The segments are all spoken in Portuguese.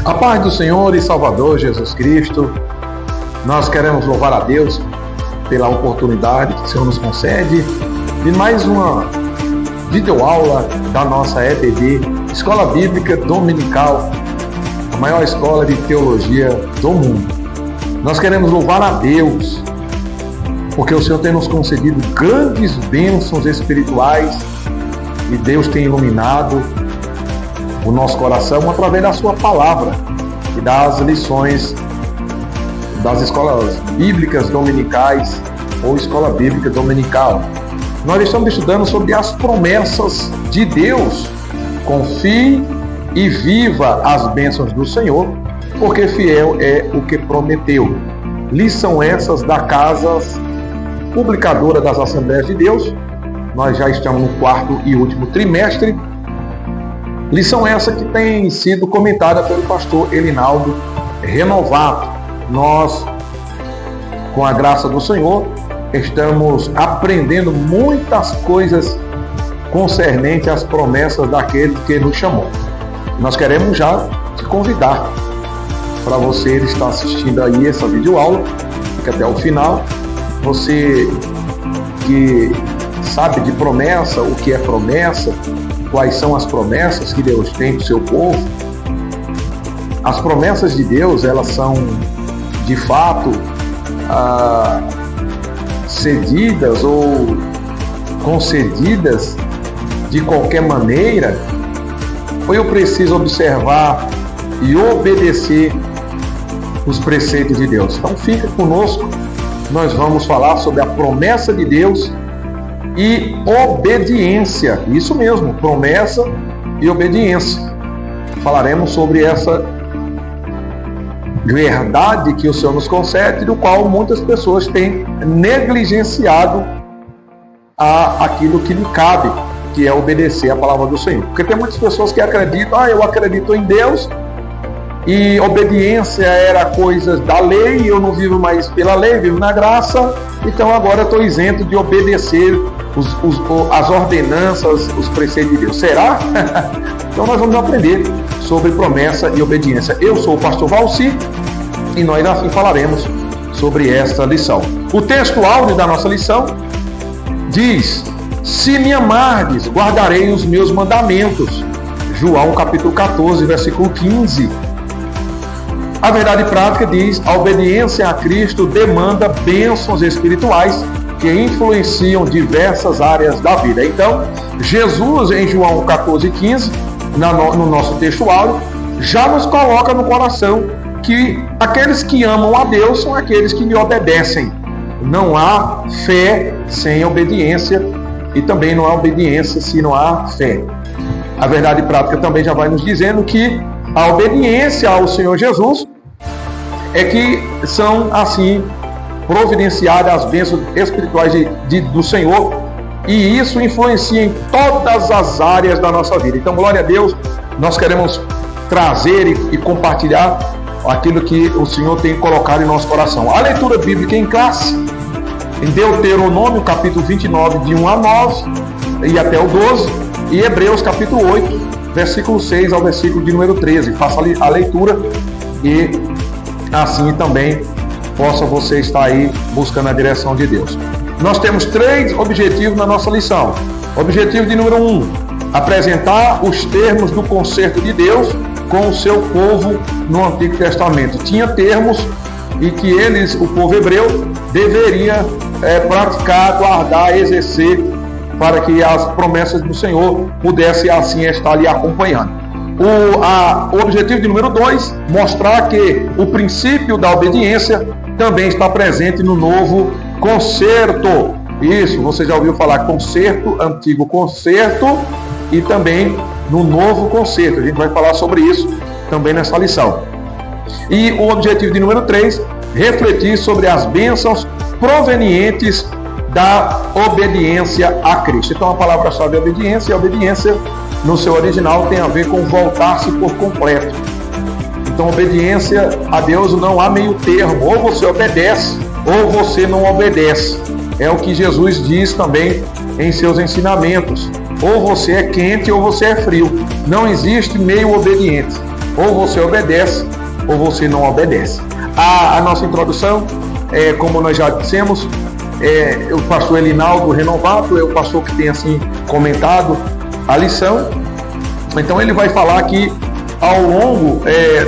A paz do Senhor e Salvador Jesus Cristo, nós queremos louvar a Deus pela oportunidade que o Senhor nos concede de mais uma videoaula da nossa EBD, Escola Bíblica Dominical, a maior escola de teologia do mundo. Nós queremos louvar a Deus, porque o Senhor tem nos concedido grandes bênçãos espirituais e Deus tem iluminado o nosso coração através da sua palavra e das lições das escolas bíblicas dominicais ou escola bíblica dominical. Nós estamos estudando sobre as promessas de Deus. Confie e viva as bênçãos do Senhor, porque fiel é o que prometeu. Lição essas da Casa Publicadora das Assembleias de Deus. Nós já estamos no 4º e último trimestre. Lição essa que tem sido comentada pelo pastor Elinaldo Renovato. Nós, com a graça do Senhor, estamos aprendendo muitas coisas concernentes às promessas daquele que nos chamou. Nós queremos já te convidar para você estar assistindo aí essa videoaula, fica até o final. Você que sabe de promessa, o que é promessa, quais são as promessas que Deus tem para o seu povo. As promessas de Deus, elas são de fato cedidas ou concedidas de qualquer maneira, ou eu preciso observar e obedecer os preceitos de Deus? Então fica conosco, nós vamos falar sobre a promessa de Deus e obediência. Isso mesmo, promessa e obediência. Falaremos sobre essa verdade que o Senhor nos concede, do qual muitas pessoas têm negligenciado aquilo que lhe cabe, que é obedecer a palavra do Senhor. Porque tem muitas pessoas que acreditam, eu acredito em Deus, e obediência era coisas da lei, eu não vivo mais pela lei, vivo na graça, então agora eu estou isento de obedecer as ordenanças, os preceitos de Deus. Será? Então nós vamos aprender sobre promessa e obediência. Eu sou o pastor Valci e nós assim falaremos sobre esta lição. O texto áudio da nossa lição diz: se me amardes, guardarei os meus mandamentos. João capítulo 14, versículo 15. A verdade prática diz: a obediência a Cristo demanda bênçãos espirituais que influenciam diversas áreas da vida. Então, Jesus em João 14, 15, no nosso texto áudio, já nos coloca no coração que aqueles que amam a Deus são aqueles que lhe obedecem. Não há fé sem obediência e também não há obediência se não há fé. A verdade prática também já vai nos dizendo que a obediência ao Senhor Jesus é que são assim providenciadas as bênçãos espirituais do Senhor, e isso influencia em todas as áreas da nossa vida. Então, glória a Deus, nós queremos trazer e compartilhar aquilo que o Senhor tem colocado em nosso coração. A leitura bíblica em classe, em Deuteronômio capítulo 29, de 1 a 9 e até o 12, e Hebreus capítulo 8, versículo 6 ao versículo de número 13. Faça a leitura e assim também possa você estar aí buscando a direção de Deus. Nós temos 3 objetivos na nossa lição. Objetivo de número 1, apresentar os termos do concerto de Deus com o seu povo no Antigo Testamento. Tinha termos e que eles, o povo hebreu, deveria praticar, guardar, exercer, para que as promessas do Senhor pudessem assim estar lhe acompanhando. O objetivo de número 2, mostrar que o princípio da obediência também está presente no novo concerto. Isso, você já ouviu falar concerto, antigo concerto, e também no novo concerto. A gente vai falar sobre isso também nessa lição. E o objetivo de número 3, refletir sobre as bênçãos provenientes da obediência a Cristo. Então a palavra-chave é obediência, e a obediência no seu original tem a ver com voltar-se por completo. Então, obediência a Deus não há meio termo, ou você obedece ou você não obedece. É o que Jesus diz também em seus ensinamentos. Ou você é quente ou você é frio. Não existe meio obediente. ou você obedece, ou você não obedece. A nossa introdução, como nós já dissemos, o pastor Elinaldo Renovato é o pastor que tem assim comentado a lição. Então ele vai falar que ao longo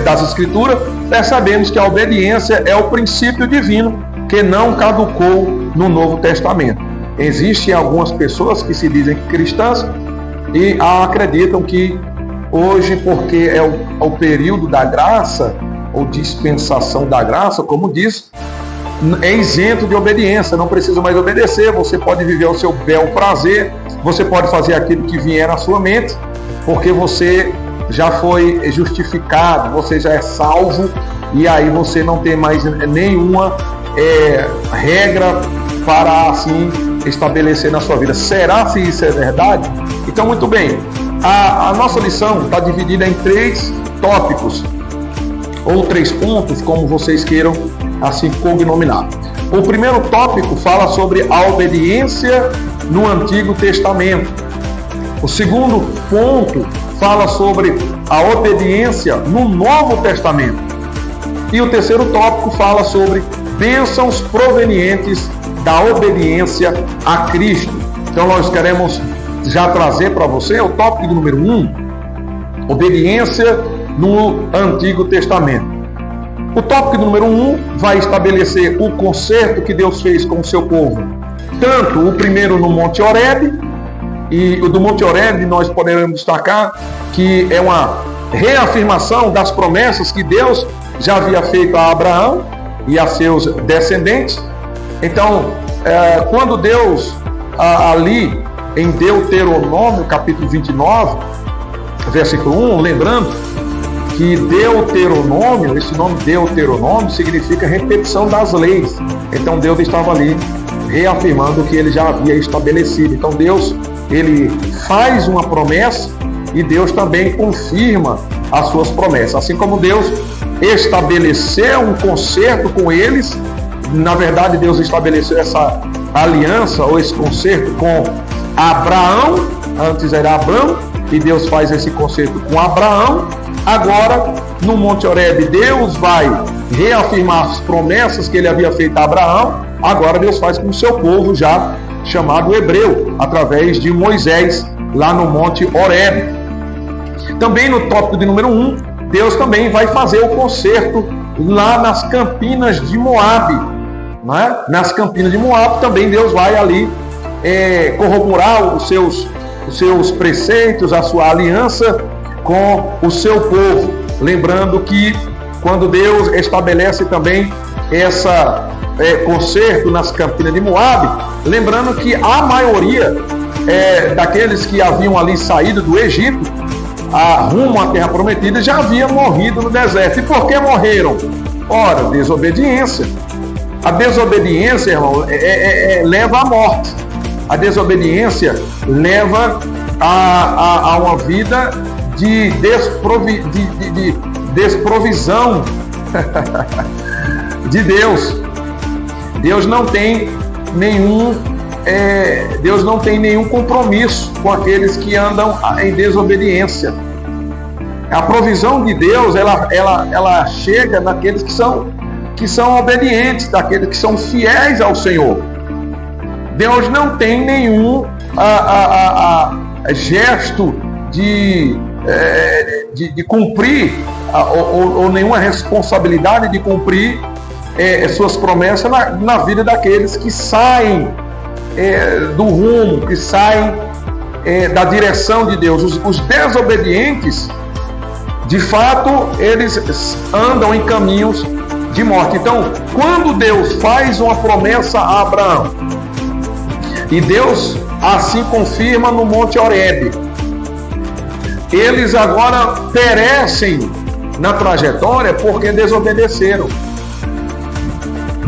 das escrituras, sabemos que a obediência é o princípio divino que não caducou no Novo Testamento. Existem algumas pessoas que se dizem cristãs e acreditam que hoje, porque é o período da graça, ou dispensação da graça, como diz, é isento de obediência, não precisa mais obedecer, você pode viver o seu bel prazer, você pode fazer aquilo que vier na sua mente, porque você já foi justificado, você já é salvo, e aí você não tem mais nenhuma regra para assim estabelecer na sua vida. Será se isso é verdade? Então, muito bem, a nossa lição está dividida em 3 tópicos, ou 3 pontos, como vocês queiram assim cognominar. O primeiro tópico fala sobre a obediência no Antigo Testamento. O segundo ponto fala sobre a obediência no Novo Testamento. E o terceiro tópico fala sobre bênçãos provenientes da obediência a Cristo. Então nós queremos já trazer para você o tópico número 1, obediência no Antigo Testamento. O tópico número 1 vai estabelecer o concerto que Deus fez com o seu povo. Tanto o primeiro no Monte Horebe, e o do Monte Horebe nós poderemos destacar que é uma reafirmação das promessas que Deus já havia feito a Abraão e a seus descendentes. Então, quando Deus, ali em Deuteronômio, capítulo 29, versículo 1, lembrando que Deuteronômio, esse nome Deuteronômio, significa repetição das leis. Então, Deus estava ali reafirmando o que ele já havia estabelecido. Então, Deus, ele faz uma promessa e Deus também confirma as suas promessas. Assim como Deus estabeleceu um concerto com eles, na verdade Deus estabeleceu essa aliança ou esse concerto com Abraão, antes era Abrão, e Deus faz esse concerto com Abraão. Agora, no Monte Horebe, Deus vai reafirmar as promessas que ele havia feito a Abraão. Agora Deus faz com o seu povo já chamado hebreu, através de Moisés, lá no Monte Horebe. Também no tópico de número 1, Deus também vai fazer o concerto lá nas Campinas de Moabe, não é? Nas Campinas de Moabe também Deus vai ali corroborar os seus preceitos, a sua aliança com o seu povo. Lembrando que quando Deus estabelece também essa concerto nas Campinas de Moabe, lembrando que a maioria daqueles que haviam ali saído do Egito rumo à Terra Prometida já havia morrido no deserto. E por que morreram? Ora, desobediência. A desobediência, irmão, leva à morte. A desobediência leva a uma vida de desprovisão de Deus. Deus não tem nenhum compromisso com aqueles que andam em desobediência. A provisão de Deus, ela chega naqueles que são obedientes, daqueles que são fiéis ao Senhor. Deus não tem nenhum gesto de cumprir ou nenhuma responsabilidade de cumprir suas promessas na vida daqueles que saem do rumo, que saem da direção de Deus. Os desobedientes, de fato, eles andam em caminhos de morte. Então, quando Deus faz uma promessa a Abraão, e Deus assim confirma no Monte Horebe, eles agora perecem na trajetória porque desobedeceram.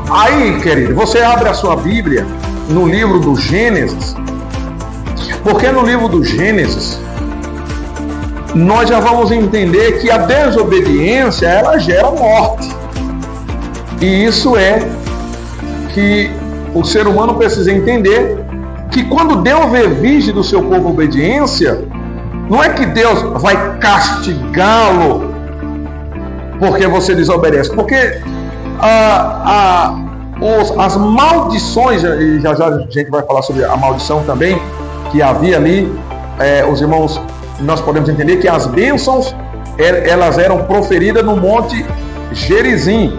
Aí, querido, você abre a sua Bíblia no livro do Gênesis, porque no livro do Gênesis nós já vamos entender que a desobediência, ela gera morte. E isso é que o ser humano precisa entender, que quando Deus exige do seu povo obediência, não é que Deus vai castigá-lo Por que você desobedece? Porque as maldições, e já a gente vai falar sobre a maldição também, que havia ali, os irmãos, nós podemos entender que as bênçãos, elas eram proferidas no Monte Gerizim.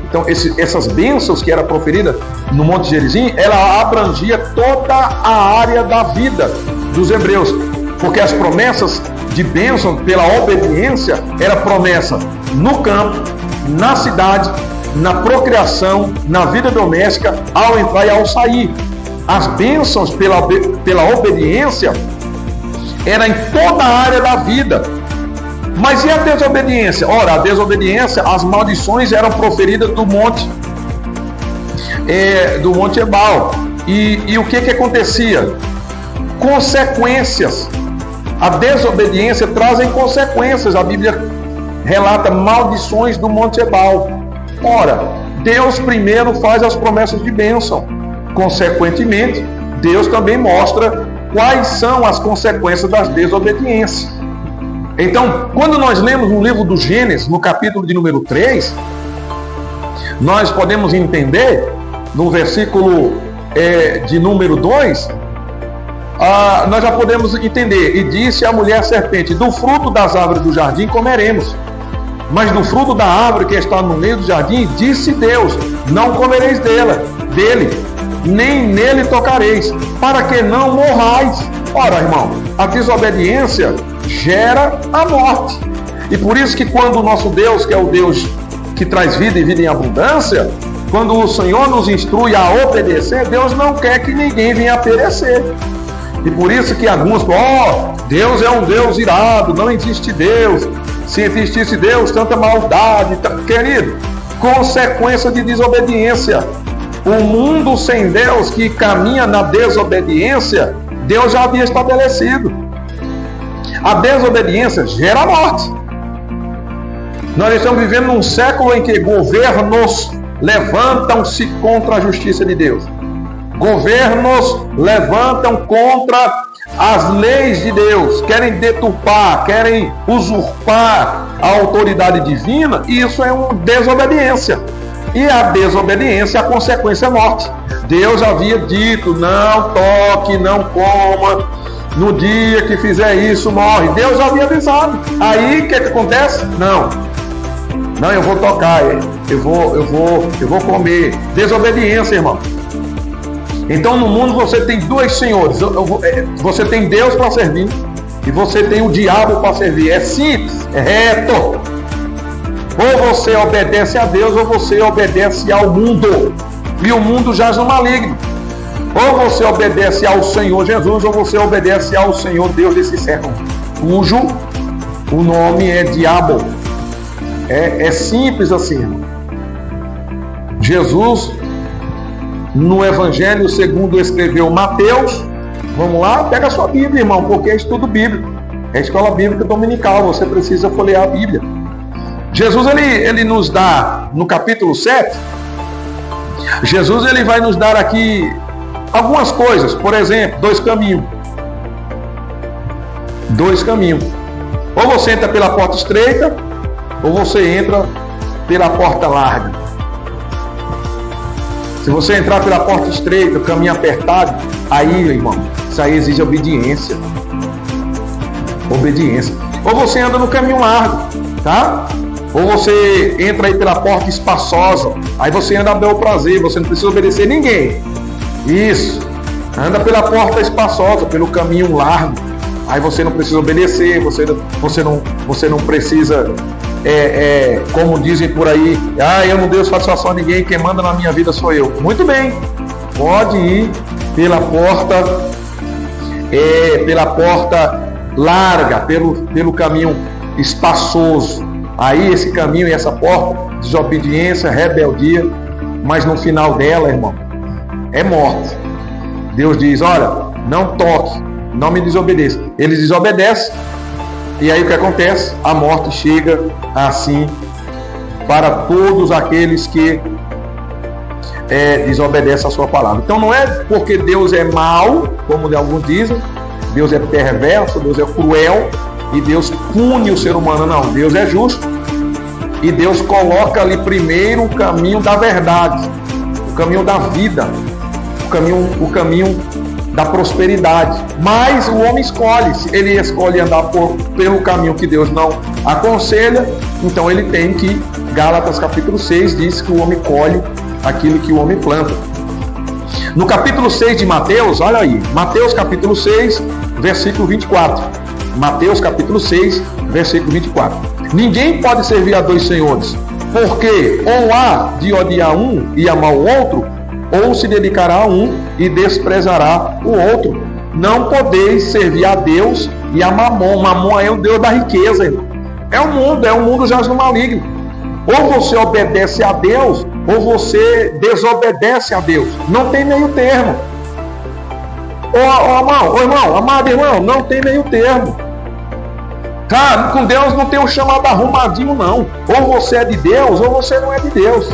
Então, essas bênçãos que eram proferidas no Monte Gerizim, ela abrangia toda a área da vida dos hebreus, porque as promessas de bênção pela obediência era promessa no campo, na cidade, na procriação, na vida doméstica, ao entrar e ao sair. As bênçãos pela obediência era em toda a área da vida. Mas e a desobediência? Ora, a desobediência, as maldições eram proferidas do monte Ebal. E o que acontecia? Consequências. A desobediência trazem consequências. A Bíblia relata maldições do Monte Ebal. Ora, Deus primeiro faz as promessas de bênção. Consequentemente, Deus também mostra quais são as consequências das desobediências. Então, quando nós lemos no livro do Gênesis, no capítulo de número 3, nós podemos entender, no versículo de número 2, nós já podemos entender: e disse a mulher serpente, do fruto das árvores do jardim comeremos, mas do fruto da árvore que está no meio do jardim, disse Deus, não comereis dele, nem nele tocareis, para que não morrais. Ora, irmão, a desobediência gera a morte. E por isso que quando o nosso Deus, que é o Deus que traz vida e vida em abundância, quando o Senhor nos instrui a obedecer, Deus não quer que ninguém venha a perecer. E por isso que alguns, Deus é um Deus irado, não existe Deus. Se existisse Deus, tanta maldade. Querido, consequência de desobediência. O mundo sem Deus que caminha na desobediência, Deus já havia estabelecido. A desobediência gera morte. Nós estamos vivendo num século em que governos levantam-se contra a justiça de Deus. Governos levantam contra as leis de Deus, querem deturpar, querem usurpar a autoridade divina, e isso é uma desobediência. E a desobediência, a consequência é morte. Deus havia dito, não toque, não coma, no dia que fizer isso, morre. Deus já havia avisado. Aí, o que acontece? Não, eu vou tocar, eu vou comer. Desobediência, irmão. Então, no mundo você tem dois senhores. Você tem Deus para servir e você tem o diabo para servir. É simples, é reto. Ou você obedece a Deus ou você obedece ao mundo. E o mundo jaz no maligno. Ou você obedece ao Senhor Jesus ou você obedece ao Senhor Deus desse século, cujo o nome é diabo. É simples assim, irmão. Jesus, no Evangelho segundo escreveu Mateus, vamos lá, pega a sua Bíblia, irmão, porque é estudo bíblico, é escola bíblica dominical, você precisa folhear a Bíblia. Jesus, ele nos dá, no capítulo 7, Jesus, ele vai nos dar aqui algumas coisas. Por exemplo, dois caminhos. Ou você entra pela porta estreita, ou você entra pela porta larga. Se você entrar pela porta estreita, caminho apertado, aí, irmão, isso aí exige obediência. Ou você anda no caminho largo, tá? Ou você entra aí pela porta espaçosa, aí você anda a bel prazer, você não precisa obedecer ninguém. Isso, anda pela porta espaçosa, pelo caminho largo, aí você não precisa obedecer, você não precisa, como dizem por aí, eu não dou satisfação a ninguém, quem manda na minha vida sou eu. Muito bem, pode ir pela porta larga, pelo caminho espaçoso. Aí esse caminho e essa porta, desobediência, rebeldia, mas no final dela, irmão, é morte. Deus diz, olha, não toque, não me desobedeça. Eles desobedecem, e aí o que acontece? A morte chega assim para todos aqueles que desobedecem a sua palavra. Então não é porque Deus é mau, como alguns dizem, Deus é perverso, Deus é cruel, e Deus pune o ser humano, não. Deus é justo. E Deus coloca ali primeiro o caminho da verdade, o caminho da vida, o caminho da prosperidade. Mas o homem escolhe, se ele escolhe andar pelo caminho que Deus não aconselha, então ele tem que, Gálatas capítulo 6 diz que o homem colhe aquilo que o homem planta. No capítulo 6 de Mateus, olha aí, Mateus capítulo 6, versículo 24. Mateus capítulo 6, versículo 24. Ninguém pode servir a dois senhores, porque ou há de odiar um e amar o outro, ou se dedicará a um e desprezará o outro. Não podeis servir a Deus e a Mamon. Mamon é o Deus da riqueza, irmão. É o mundo jaz no maligno. Ou você obedece a Deus, ou você desobedece a Deus. Não tem meio termo. Irmão, amado irmão, não tem meio termo. Tá? Com Deus não tem um chamado arrumadinho, não. Ou você é de Deus, ou você não é de Deus.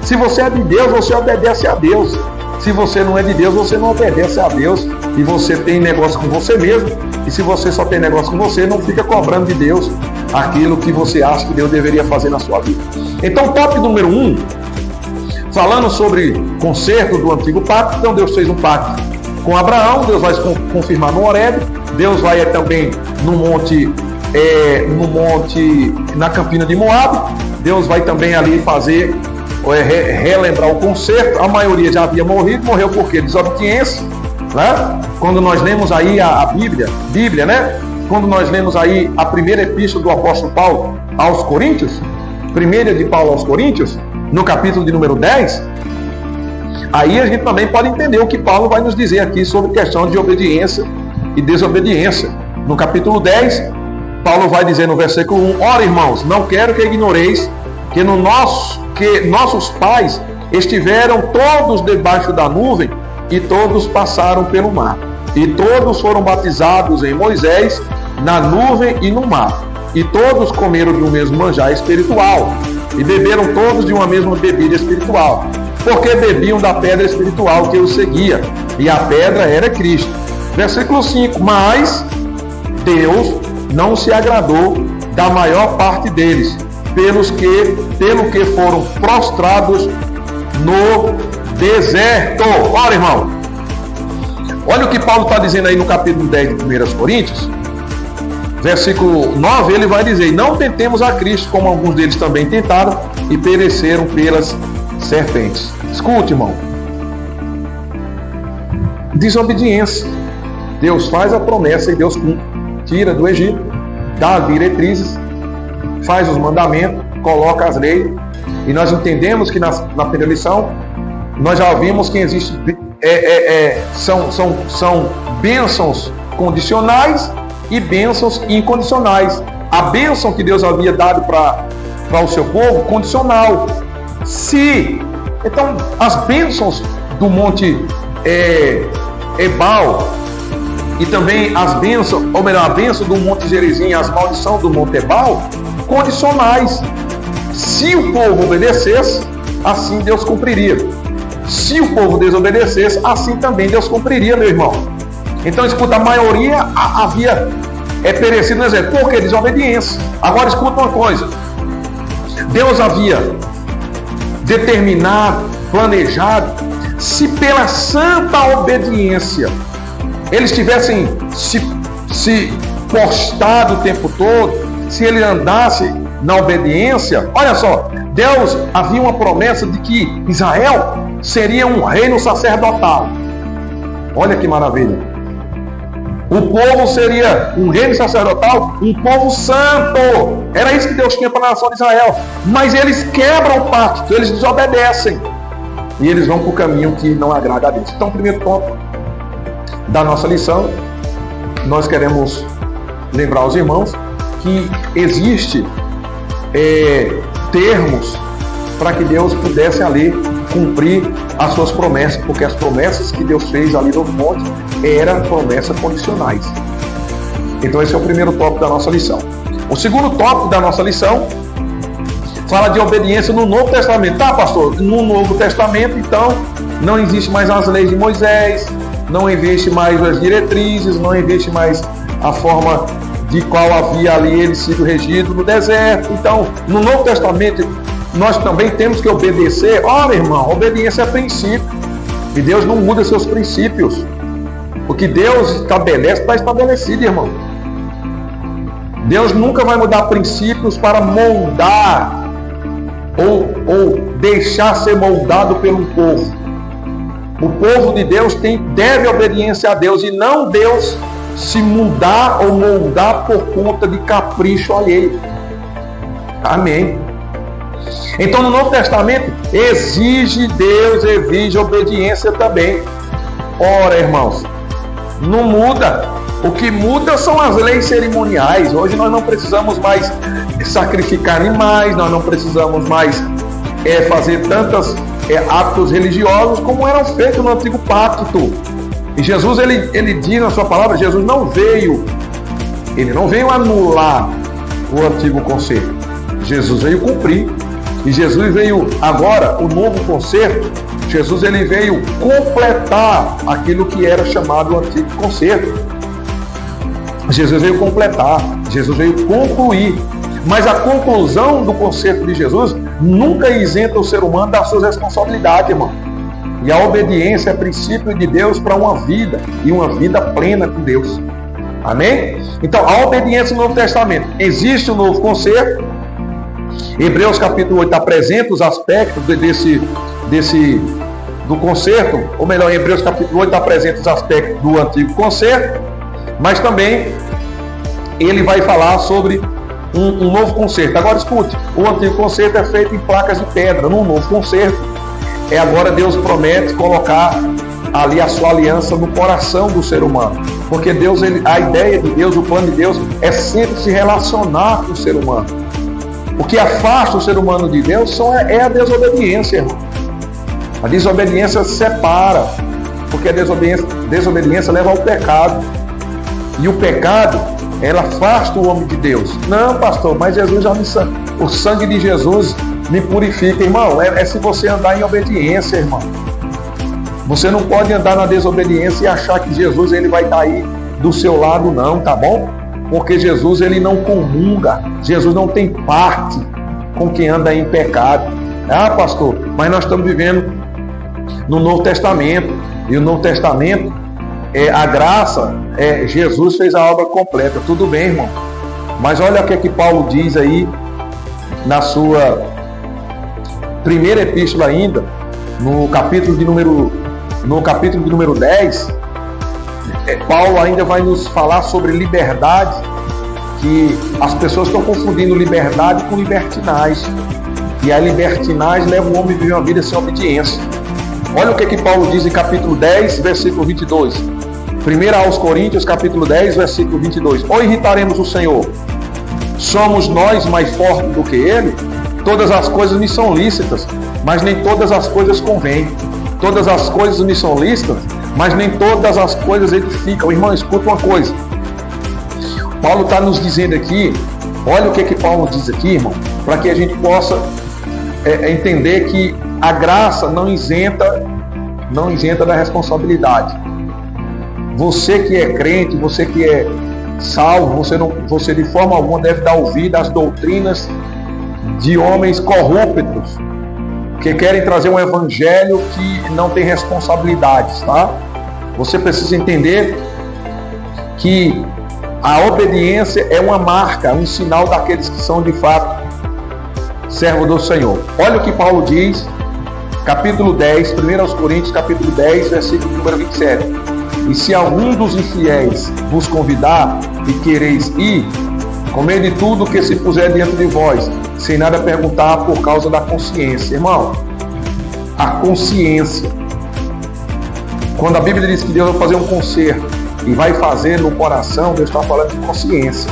Se você é de Deus, você obedece a Deus. Se você não é de Deus, você não obedece a Deus. E você tem negócio com você mesmo. E se você só tem negócio com você, não fica cobrando de Deus aquilo que você acha que Deus deveria fazer na sua vida. Então, tópico número 1, falando sobre conserto do antigo pacto. Então, Deus fez um pacto com Abraão. Deus vai confirmar no Horebe. Deus vai também no monte, na campina de Moabe. Deus vai também ali fazer, relembrar o conserto. A maioria já havia morreu porque desobediência, né? Quando nós lemos aí a Bíblia, né? Quando nós lemos aí a primeira epístola do apóstolo Paulo aos Coríntios, primeira de Paulo aos Coríntios, no capítulo de número 10, aí a gente também pode entender o que Paulo vai nos dizer aqui sobre questão de obediência e desobediência. No capítulo 10, Paulo vai dizer no versículo 1, ora irmãos, não quero que ignoreis que nossos pais estiveram todos debaixo da nuvem e todos passaram pelo mar. E todos foram batizados em Moisés, na nuvem e no mar. E todos comeram de um mesmo manjar espiritual. E beberam todos de uma mesma bebida espiritual. Porque bebiam da pedra espiritual que os seguia. E a pedra era Cristo. Versículo 5. Mas Deus não se agradou da maior parte deles, pelo que foram prostrados no deserto. Olha, irmão. Olha o que Paulo está dizendo aí no capítulo 10 de 1 Coríntios. Versículo 9, ele vai dizer, não tentemos a Cristo, como alguns deles também tentaram, e pereceram pelas serpentes. Escute, irmão. Desobediência. Deus faz a promessa e Deus tira do Egito, dá as diretrizes, faz os mandamentos, coloca as leis, e nós entendemos que na primeira lição, nós já vimos que existe, são bênçãos condicionais e bênçãos incondicionais. A bênção que Deus havia dado para o seu povo, condicional. Então, as bênçãos do monte Ebal e também as bênçãos, ou melhor, a bênção do monte Gerizim, as maldições do monte Ebal, condicionais. Se o povo obedecesse, assim Deus cumpriria. Se o povo desobedecesse, assim também Deus cumpriria, meu irmão. Então, escuta, a maioria havia perecido no deserto. Por quê? Desobediência. Agora, escuta uma coisa. Deus havia determinado, planejado, se pela santa obediência eles tivessem se postado o tempo todo, se ele andasse na obediência, olha só, Deus havia uma promessa de que Israel seria um reino sacerdotal. Olha que maravilha. O povo seria um reino sacerdotal, um povo santo. Era isso que Deus tinha para a nação de Israel. Mas eles quebram o pacto, eles desobedecem. E eles vão para o caminho que não agrada a Deus. Então, primeiro ponto da nossa lição, nós queremos lembrar aos irmãos que existe termos para que Deus pudesse ali cumprir as suas promessas, porque as promessas que Deus fez ali no monte eram promessas condicionais. Então esse é o primeiro tópico da nossa lição. O segundo tópico da nossa lição fala de obediência no Novo Testamento. Tá, pastor? No Novo Testamento, então, não existe mais as leis de Moisés, não existe mais as diretrizes, não existe mais a forma de qual havia ali ele sido regido no deserto. Então, no Novo Testamento, nós também temos que obedecer. Ora, irmão, obediência é princípio. E Deus não muda seus princípios. O que Deus estabelece está estabelecido, irmão. Deus nunca vai mudar princípios para moldar ou deixar ser moldado pelo povo. O povo de Deus deve obediência a Deus e não Deus se mudar ou moldar por conta de capricho alheio. Amém. Então no Novo Testamento Deus exige obediência também. Ora, irmãos, não muda. O que muda são as leis cerimoniais. Hoje nós não precisamos mais sacrificar animais, nós não precisamos mais fazer tantos atos religiosos como eram feitos no Antigo Pacto. E Jesus, ele diz na sua palavra, Jesus não veio anular o Antigo Concerto. Jesus veio cumprir. E Jesus veio agora, o novo concerto, Jesus ele veio completar aquilo que era chamado o Antigo Concerto. Jesus veio completar, Jesus veio concluir. Mas a conclusão do concerto de Jesus nunca isenta o ser humano das suas responsabilidades, irmão. E a obediência é princípio de Deus para uma vida, e uma vida plena com Deus. Amém? Então, a obediência no Novo Testamento. Existe o novo concerto. Hebreus capítulo 8 apresenta os aspectos do concerto, ou melhor, Hebreus capítulo 8 apresenta os aspectos do antigo concerto, mas também ele vai falar sobre um novo concerto. Agora escute, o antigo concerto é feito em placas de pedra. No novo concerto, agora Deus promete colocar ali a sua aliança no coração do ser humano, porque Deus, a ideia de Deus, o plano de Deus é sempre se relacionar com o ser humano. O que afasta o ser humano de Deus é a desobediência, irmão. A desobediência separa, porque a desobediência leva ao pecado. E o pecado, ela afasta o homem de Deus. Não, pastor, mas o sangue de Jesus me purifica, irmão. É se você andar em obediência, irmão. Você não pode andar na desobediência e achar que Jesus ele vai estar aí do seu lado, não, tá bom? Porque Jesus ele não comunga, Jesus não tem parte com quem anda em pecado. Ah, pastor, mas nós estamos vivendo no Novo Testamento, e o Novo Testamento, a graça, Jesus fez a obra completa. Tudo bem, irmão, mas olha o que é que Paulo diz aí na sua primeira epístola ainda, no capítulo de número 10, Paulo ainda vai nos falar sobre liberdade, que as pessoas estão confundindo liberdade com libertinagem. E a libertinagem leva o homem a viver uma vida sem obediência. Olha o que Paulo diz em capítulo 10, versículo 22. 1 aos Coríntios, capítulo 10, versículo 22. Ou irritaremos o Senhor? Somos nós mais fortes do que Ele? Todas as coisas me são lícitas, mas nem todas as coisas convêm. Todas as coisas me são lícitas, mas nem todas as coisas edificam. Irmão, escuta uma coisa. Paulo está nos dizendo aqui, olha o que Paulo diz aqui, irmão, para que a gente possa entender que a graça não isenta da responsabilidade. Você que é crente, você que é salvo, você de forma alguma deve dar ouvido às doutrinas de homens corruptos, que querem trazer um evangelho que não tem responsabilidades, tá? Você precisa entender que a obediência é uma marca, um sinal daqueles que são de fato servos do Senhor. Olha o que Paulo diz, capítulo 10, 1 aos Coríntios, capítulo 10, versículo número 27. E se algum dos infiéis vos convidar e quereis ir, comei de tudo que se puser diante de vós, sem nada perguntar por causa da consciência. Irmão, a consciência. Quando a Bíblia diz que Deus vai fazer um concerto e vai fazer no coração, Deus está falando de consciência.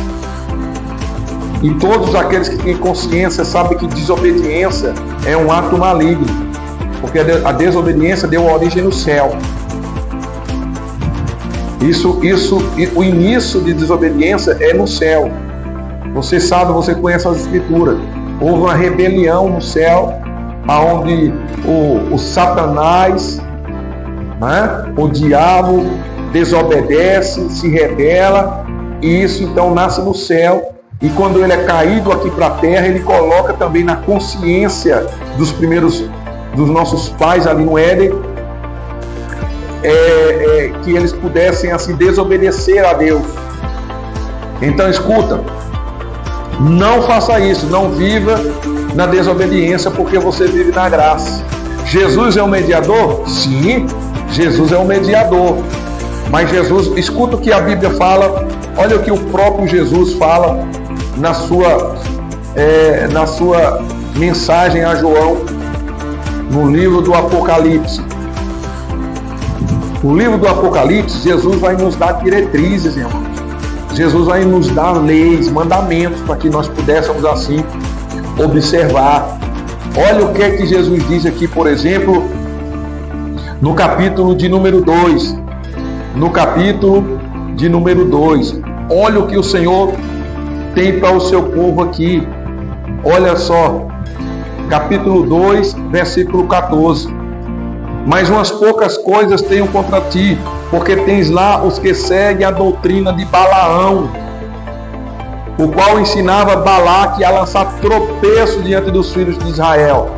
E todos aqueles que têm consciência sabem que desobediência é um ato maligno, porque a desobediência deu origem no céu. O início de desobediência é no céu. Você sabe, você conhece as Escrituras. Houve uma rebelião no céu, onde o Satanás, né, o diabo, desobedece, se rebela, E isso então nasce no céu. E quando ele é caído aqui para a terra, ele coloca também na consciência dos nossos pais ali no Éden, que eles pudessem assim desobedecer a Deus. Então escuta, não faça isso, não viva na desobediência, porque você vive na graça. Jesus é o mediador? Sim, Jesus é o mediador. Mas Jesus, escuta o que a Bíblia fala, olha o que o próprio Jesus fala na sua mensagem a João, no livro do Apocalipse. O livro do Apocalipse, Jesus vai nos dar diretrizes, irmãos. Jesus vai nos dar leis, mandamentos, para que nós pudéssemos assim observar. Olha o que é que Jesus diz aqui, por exemplo, no capítulo de número 2. No capítulo de número 2. Olha o que o Senhor tem para o seu povo aqui. Olha só, capítulo 2, versículo 14. Mas umas poucas coisas tenho contra ti, porque tens lá os que seguem a doutrina de Balaão, o qual ensinava Balaque a lançar tropeço diante dos filhos de Israel,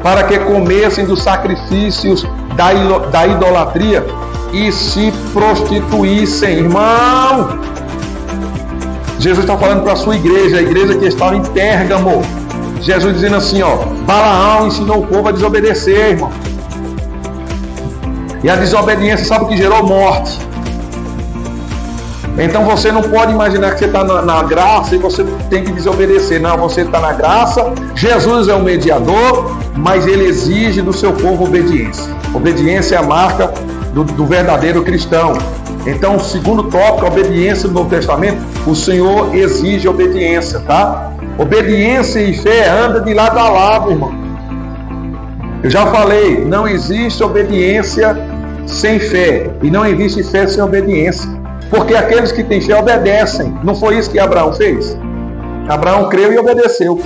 para que comessem dos sacrifícios da idolatria e se prostituíssem. Irmão, Jesus está falando para a sua igreja, a igreja que estava em Pérgamo. Jesus dizendo assim, ó, Balaão ensinou o povo a desobedecer, irmão. E a desobediência, sabe o que gerou? Morte. Então você não pode imaginar que você está na graça e você tem que desobedecer. Não, você está na graça, Jesus é o mediador, mas ele exige do seu povo obediência. Obediência é a marca do verdadeiro cristão. Então, o segundo tópico, a obediência do Novo Testamento, o Senhor exige obediência, tá? Obediência e fé anda de lado a lado, irmão. Eu já falei, não existe obediência sem fé, e não existe fé sem obediência, porque aqueles que têm fé obedecem. Não foi isso que Abraão fez? Abraão creu e obedeceu.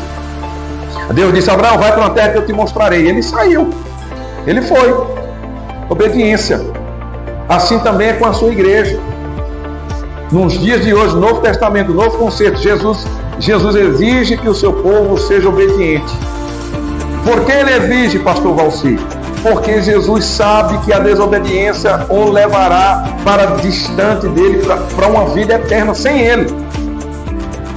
Deus disse, Abraão, vai para uma terra que eu te mostrarei. Ele saiu, ele foi. Obediência. Assim também é com a sua igreja. Nos dias de hoje, Novo Testamento, Novo Concerto, Jesus exige que o seu povo seja obediente. Por que ele exige, pastor Valci? Porque Jesus sabe que a desobediência o levará para distante dele, para uma vida eterna sem ele.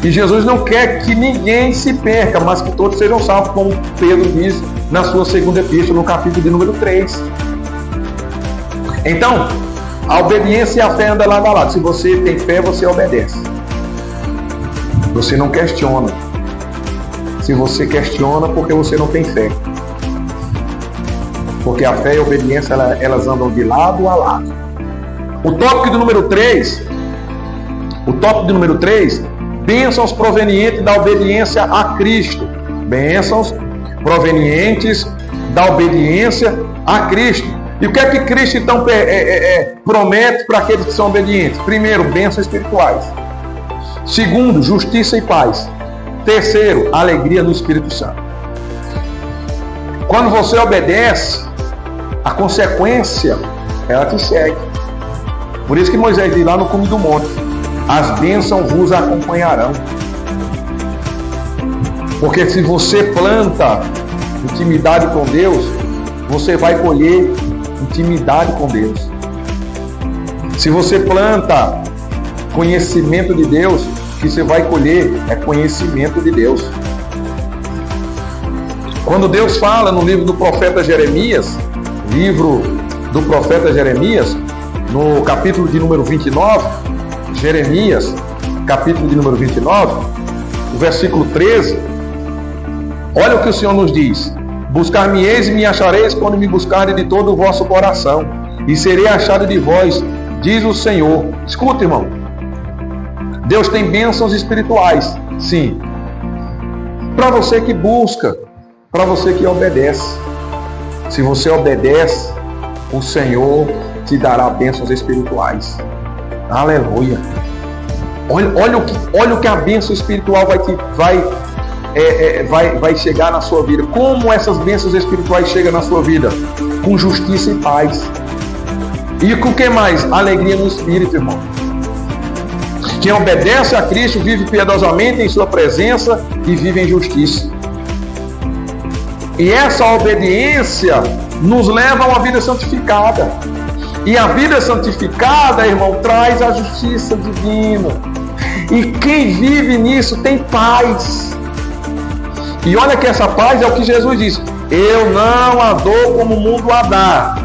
E Jesus não quer que ninguém se perca, mas que todos sejam salvos, como Pedro diz na sua segunda epístola, no capítulo de número 3. Então, a obediência e a fé andam lado a lado. Se você tem fé, você obedece. Você não questiona. Se você questiona, porque você não tem fé. Porque a fé e a obediência, elas andam de lado a lado. O tópico do número 3, bênçãos provenientes da obediência a Cristo. Bênçãos provenientes da obediência a Cristo. E o que é que Cristo então promete para aqueles que são obedientes? Primeiro, bênçãos espirituais. Segundo, justiça e paz. Terceiro, alegria no Espírito Santo. Quando você obedece, a consequência, ela te segue. Por isso que Moisés diz lá no cume do monte, as bênçãos vos acompanharão. Porque se você planta intimidade com Deus, você vai colher intimidade com Deus. Se você planta conhecimento de Deus, o que você vai colher é conhecimento de Deus. Quando Deus fala no livro do profeta Jeremias, no capítulo de número 29, Jeremias, capítulo de número 29, o versículo 13, olha o que o Senhor nos diz: buscar-me-eis e me achareis quando me buscarem de todo o vosso coração, e serei achado de vós, diz o Senhor. Escuta, irmão, Deus tem bênçãos espirituais, sim, para você que busca, para você que obedece. Se você obedece, o Senhor te dará bênçãos espirituais. Aleluia. Olha o que a bênção espiritual vai chegar na sua vida. Como essas bênçãos espirituais chegam na sua vida? Com justiça e paz. E com o que mais? Alegria no Espírito, irmão. Quem obedece a Cristo vive piedosamente em sua presença e vive em justiça. E essa obediência nos leva a uma vida santificada. E a vida santificada, irmão, traz a justiça divina. E quem vive nisso tem paz. E olha que essa paz é o que Jesus diz: eu não a dou como o mundo a dá.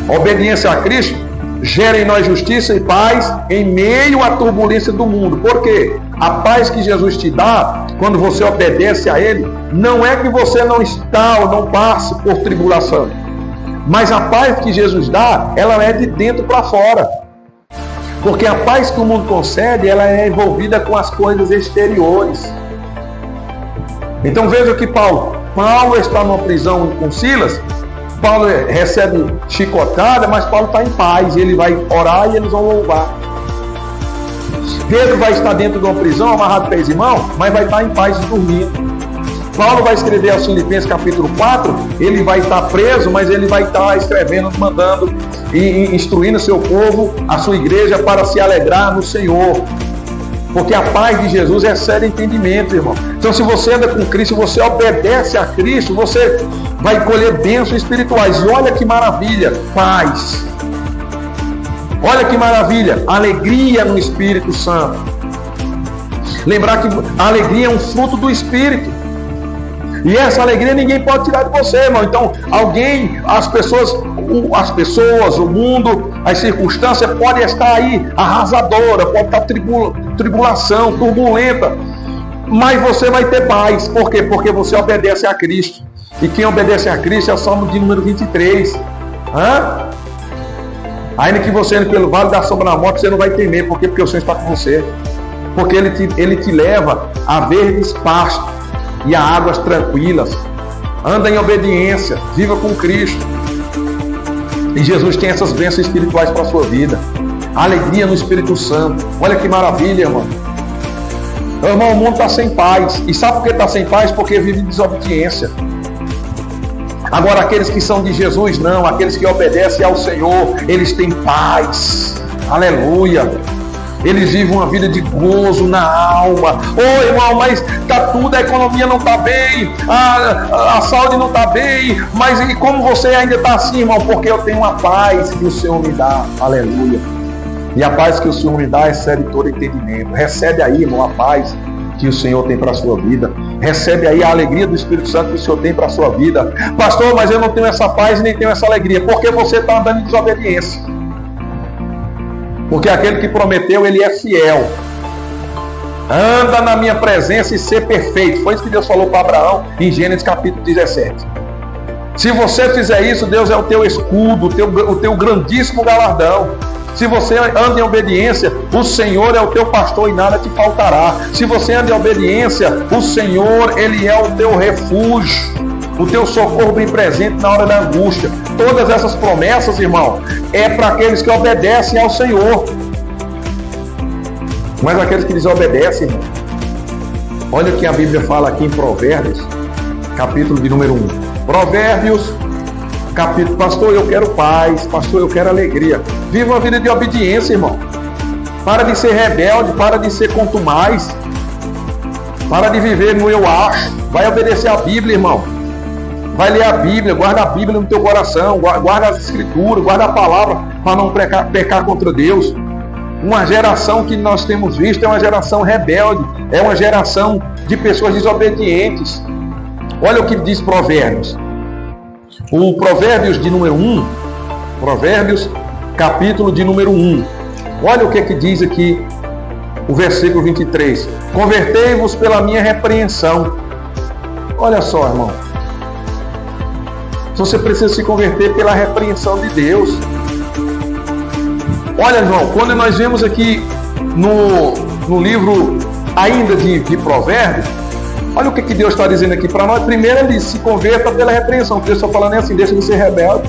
A obediência a Cristo gera em nós justiça e paz em meio à turbulência do mundo. Por quê? A paz que Jesus te dá, quando você obedece a Ele, não é que você não está ou não passe por tribulação. Mas a paz que Jesus dá, ela é de dentro para fora. Porque a paz que o mundo concede, ela é envolvida com as coisas exteriores. Então veja que Paulo está numa prisão com Silas. Paulo recebe chicotada, mas Paulo está em paz. Ele vai orar e eles vão louvar. Pedro vai estar dentro de uma prisão, amarrado pés e mãos, mas vai estar em paz e dormindo. Paulo vai escrever aos Filipenses capítulo 4, ele vai estar preso, mas ele vai estar escrevendo, mandando e instruindo seu povo, a sua igreja, para se alegrar no Senhor. Porque a paz de Jesus excede entendimento, irmão. Então, se você anda com Cristo, você obedece a Cristo, você vai colher bênçãos espirituais. E olha que maravilha, paz. Olha que maravilha, alegria no Espírito Santo. Lembrar que a alegria é um fruto do Espírito. E essa alegria ninguém pode tirar de você, irmão. Então, as pessoas, o mundo, as circunstâncias podem estar aí arrasadora, pode estar tribulação, turbulenta, mas você vai ter paz. Por quê? Porque você obedece a Cristo. E quem obedece a Cristo é o Salmo de número 23. Ainda que você ande pelo vale da sombra da morte, você não vai temer. Por quê? Porque o Senhor está com você. Porque Ele te leva a verdes pastos e a águas tranquilas. Anda em obediência, viva com Cristo. E Jesus tem essas bênçãos espirituais para a sua vida. Alegria no Espírito Santo. Olha que maravilha, irmão. Irmão, o mundo está sem paz. E sabe por que está sem paz? Porque vive em desobediência. Agora, aqueles que são de Jesus, não. Aqueles que obedecem ao Senhor, eles têm paz. Aleluia. Eles vivem uma vida de gozo na alma. Irmão, mas tá tudo, a economia não está bem, a saúde não está bem, mas e como você ainda está assim, irmão? Porque eu tenho uma paz que o Senhor me dá. Aleluia. E a paz que o Senhor me dá excede todo entendimento. Recebe aí, irmão, a paz que o Senhor tem para a sua vida. Recebe aí a alegria do Espírito Santo que o Senhor tem para a sua vida. Pastor, mas eu não tenho essa paz nem tenho essa alegria. Porque você está andando em desobediência. Porque aquele que prometeu, ele é fiel. Anda na minha presença e ser perfeito. Foi isso que Deus falou para Abraão em Gênesis capítulo 17. Se você fizer isso, Deus é o teu escudo, o teu grandíssimo galardão. Se você anda em obediência, o Senhor é o teu pastor e nada te faltará. Se você anda em obediência, o Senhor, Ele é o teu refúgio, o teu socorro bem presente na hora da angústia. Todas essas promessas, irmão, é para aqueles que obedecem ao Senhor. Mas aqueles que desobedecem, irmão, olha o que a Bíblia fala aqui em Provérbios, capítulo de número 1. Provérbios, capítulo, pastor, eu quero paz, pastor, eu quero alegria. Viva uma vida de obediência, irmão. Para de ser rebelde, para de ser contumaz, para de viver no eu acho. Vai obedecer a Bíblia, irmão. Vai ler a Bíblia, guarda a Bíblia no teu coração, guarda as Escrituras, guarda a palavra para não pecar contra Deus. Uma geração que nós temos visto é uma geração rebelde, é uma geração de pessoas desobedientes. Olha o que diz Provérbios. O Provérbios de número 1, Provérbios, capítulo de número 1. Olha o que diz aqui o versículo 23. Convertei-vos pela minha repreensão. Olha só, irmão. Você precisa se converter pela repreensão de Deus. Olha, irmão, quando nós vemos aqui no livro ainda de Provérbios, olha o que Deus está dizendo aqui para nós. Primeiro ele diz, se converta pela repreensão. Deus está falando assim, deixa de ser rebelde.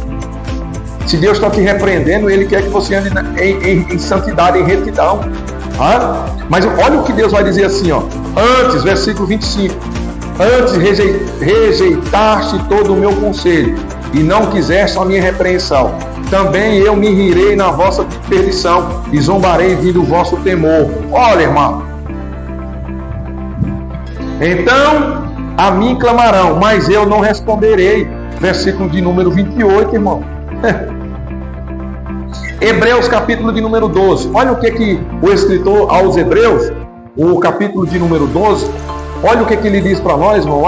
Se Deus está te repreendendo, Ele quer que você ande em santidade, em retidão. Mas olha o que Deus vai dizer assim, ó. Antes, versículo 25. Antes rejeitaste todo o meu conselho e não quiseste a minha repreensão. Também eu me rirei na vossa perdição e zombarei vindo o vosso temor. Olha, irmão. Então a mim clamarão, mas eu não responderei. Versículo de número 28, irmão. Hebreus, capítulo de número 12. Olha o que o escritor aos Hebreus, o capítulo de número 12, olha o que ele diz para nós, irmão.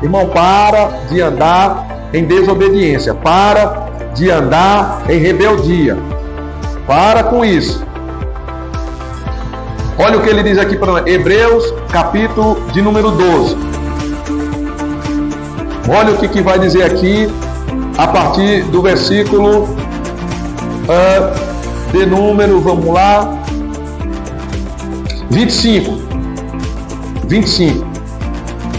Irmão, para de andar em desobediência, para de andar em rebeldia. Para com isso. Olha o que ele diz aqui para nós. Hebreus, capítulo de número 12. Olha o que vai dizer aqui, a partir do versículo de número, vamos lá, 25.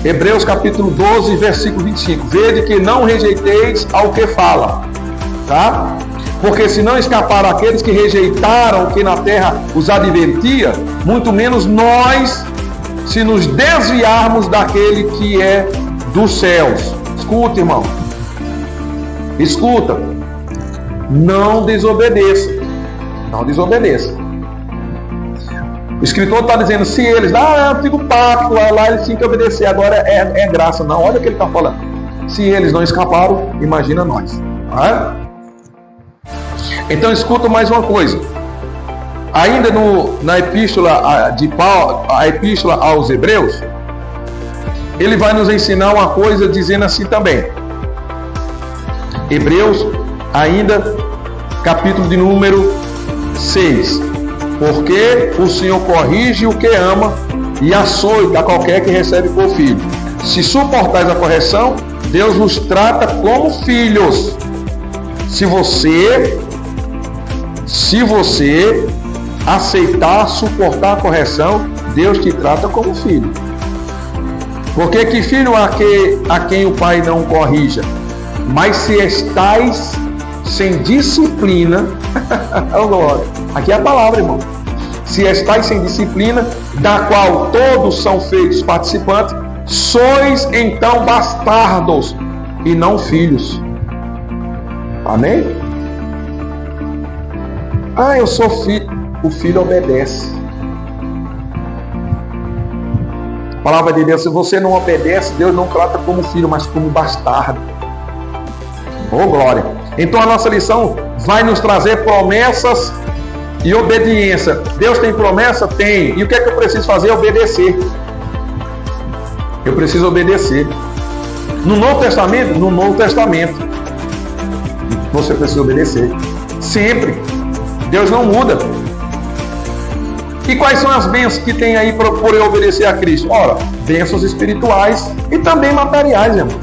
Hebreus capítulo 12, versículo 25. Vede que não rejeiteis ao que fala, tá? Porque se não escaparam aqueles que rejeitaram o que na terra os advertia, muito menos nós, se nos desviarmos daquele que é dos céus. Escuta, irmão. Escuta. Não desobedeça. Não desobedeça. O escritor está dizendo, se eles, é antigo pacto, lá eles tinham que obedecer, agora é graça. Não, olha o que ele está falando. Se eles não escaparam, imagina nós. Então escuta mais uma coisa. Ainda na epístola de Paulo, a epístola aos Hebreus, ele vai nos ensinar uma coisa dizendo assim também. Hebreus, ainda, capítulo de número 6. Porque o Senhor corrige o que ama e açoita a qualquer que recebe por filho. Se suportais a correção, Deus vos trata como filhos. Se você aceitar, suportar a correção, Deus te trata como filho. Porque que filho a quem o pai não corrija? Mas se estais sem disciplina, aqui é a palavra, irmão. Se estais sem disciplina, da qual todos são feitos participantes, sois então bastardos e não filhos. Amém? Eu sou filho. O filho obedece. A palavra de Deus, se você não obedece, Deus não trata como filho, mas como bastardo. Oh, glória! Então a nossa lição vai nos trazer promessas e obediência. Deus tem promessa? Tem. E o que é que eu preciso fazer? Obedecer. Eu preciso obedecer. No Novo Testamento? No Novo Testamento. Você precisa obedecer. Sempre. Deus não muda. E quais são as bênçãos que tem aí por eu obedecer a Cristo? Ora, bênçãos espirituais e também materiais, irmão.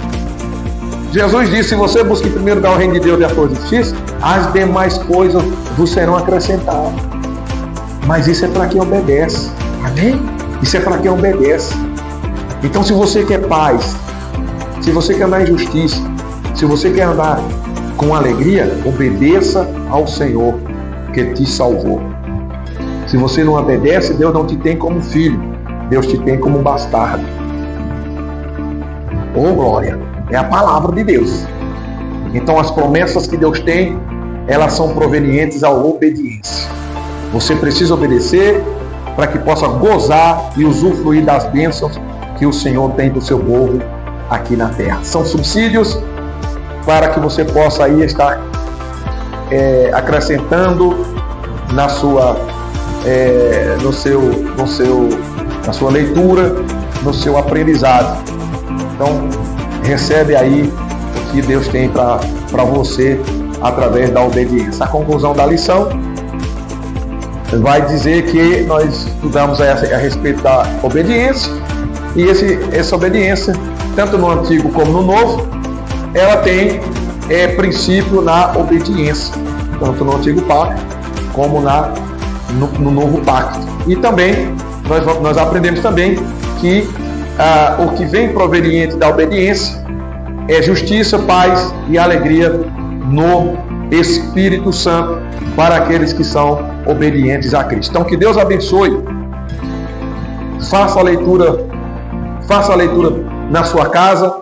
Jesus disse, se você busca em primeiro lugar o reino de Deus e a sua justiça, as demais coisas vos serão acrescentadas. Mas isso é para quem obedece. Amém? Isso é para quem obedece. Então, se você quer paz, se você quer andar em justiça, se você quer andar com alegria, obedeça ao Senhor que te salvou. Se você não obedece, Deus não te tem como filho. Deus te tem como bastardo. Oh, glória! É a palavra de Deus. Então as promessas que Deus tem, elas são provenientes à obediência. Você precisa obedecer para que possa gozar e usufruir das bênçãos que o Senhor tem do seu povo aqui na terra. São subsídios para que você possa aí estar acrescentando na sua na sua leitura, no seu aprendizado. Então recebe aí o que Deus tem para você através da obediência. A conclusão da lição vai dizer que nós estudamos a respeito da obediência, e essa obediência, tanto no Antigo como no Novo, ela tem princípio na obediência, tanto no Antigo Pacto como no Novo Pacto. E também nós aprendemos também que o que vem proveniente da obediência é justiça, paz e alegria no Espírito Santo para aqueles que são obedientes a Cristo. Então que Deus abençoe. Faça a leitura na sua casa,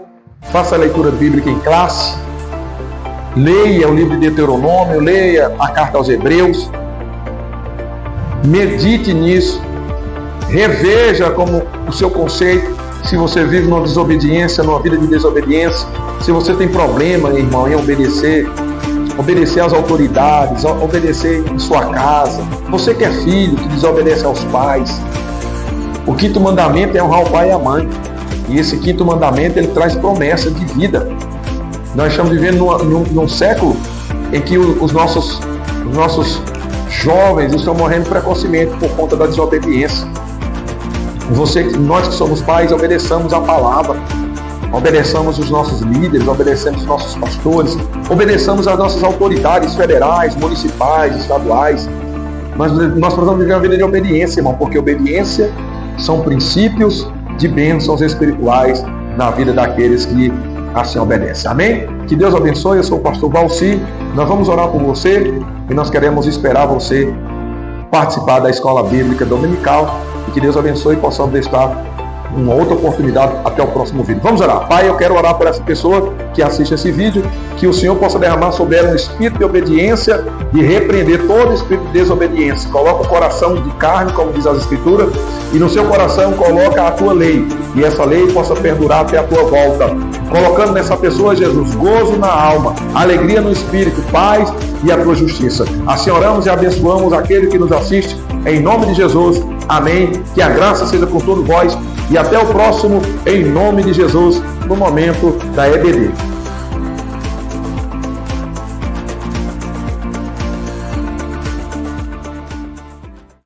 faça a leitura bíblica em classe, Leia o livro de Deuteronômio, leia a carta aos Hebreus, medite nisso, reveja como o seu conceito, se você vive numa desobediência, numa vida de desobediência, se você tem problema, irmão, em obedecer às autoridades, obedecer em sua casa, você que é filho, que desobedece aos pais. O quinto mandamento é honrar o pai e a mãe, e esse quinto mandamento ele traz promessa de vida. Nós estamos vivendo num século em que os nossos jovens estão morrendo precocemente por conta da desobediência. Nós que somos pais, obedeçamos a palavra, obedeçamos os nossos líderes, obedecemos os nossos pastores, obedeçamos as nossas autoridades federais, municipais, estaduais. Mas nós precisamos viver uma vida de obediência, irmão, porque obediência são princípios de bênçãos espirituais na vida daqueles que assim obedecem. Amém? Que Deus abençoe. Eu sou o pastor Valci. Nós vamos orar por você e nós queremos esperar você participar da escola bíblica dominical. E que Deus abençoe e possamos estar uma outra oportunidade até o próximo vídeo. Vamos orar. Pai, eu quero orar por essa pessoa que assiste esse vídeo, que o Senhor possa derramar sobre ela um espírito de obediência e repreender todo espírito de desobediência. Coloca o coração de carne, como diz as Escrituras, e no seu coração coloca a tua lei, e essa lei possa perdurar até a tua volta. Colocando nessa pessoa, Jesus, gozo na alma, alegria no espírito, paz e a tua justiça. Assim oramos e abençoamos aquele que nos assiste, em nome de Jesus. Amém. Que a graça seja com todos vós e até o próximo, em nome de Jesus, no momento da EBD.